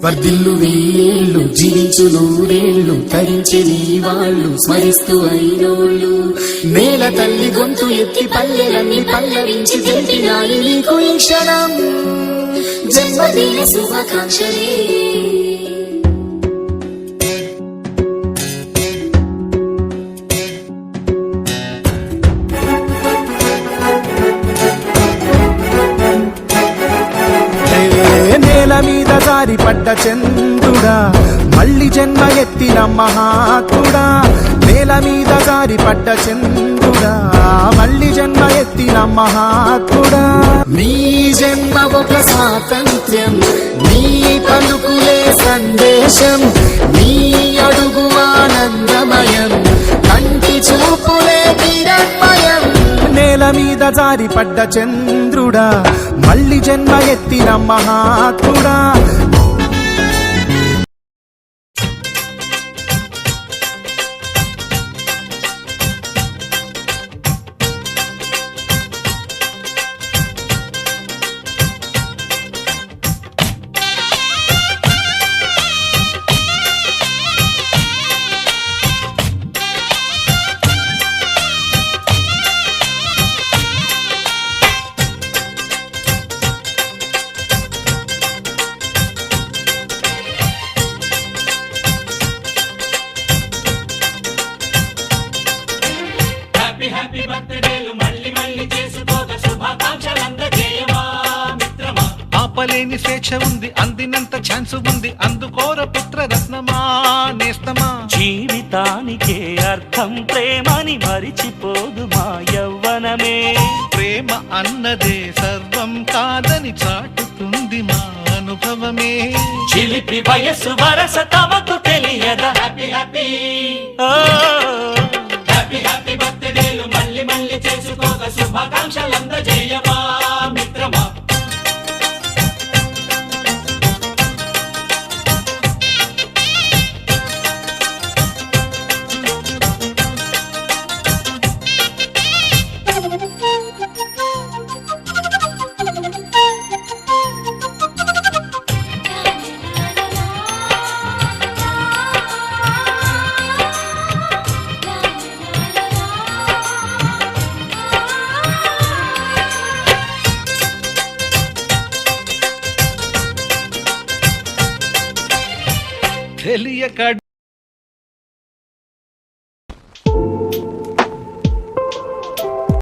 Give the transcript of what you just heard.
వర్ధిల్లు వేళ్ళు జీవించు నూరేళ్ళు తరించి నీ వాళ్ళు స్మరిస్తూ అయినోళ్ళు నేల తల్లి గొంతు ఎత్తి పల్లెలన్నీ పల్లవించి తెలిపినాయి నీకు ఈ క్షణం జన్మదిన శుభాకాంక్షలే మీద జారి పడ్డ చంద్రుడా మళ్ళీ జన్మ ఎత్తిన మహాత్ముడా నేల మీద జారి పడ్డ చంద్రుడా మళ్ళీ జన్మ ఎత్తిన మహాత్ముడా నీ జన్మ ఒక స్వాతంత్ర్యం నీ పలుకులే సందేశం నీ అడుగు ఆనందమయం కంటి చూపులే కిరణ్మయం నేల మీద జారి పడ్డ చంద్రుడా మళ్ళీ జన్మ ఎత్తిన మహాత్ముడా హ్యాపీ బర్త్డేలు మళ్ళీ మళ్ళీ చేసుకోక శుభాకాంక్షలు అందజేయవా మిత్రమా ఆపలేని స్వేచ్ఛ ఉంది అందినంత ఛాన్స్ ఉంది అందుకోర పుత్ర రత్నమా నేస్తమా జీవితానికే అర్థం ప్రేమని మరిచిపోదు మా యవ్వనమే ప్రేమ అన్నదే సర్వం కాదని చాటుతుంది మా అనుభవమే చిలిపి వయస్సు వరస తమకు తెలియదా హ్యాపీ హ్యాపీ హ్యాపీ బర్త్డేలు మళ్ళీ మళ్ళీ చేసుకోక శుభాకాంక్షలు అందజేయవా మిత్రమా తెలియక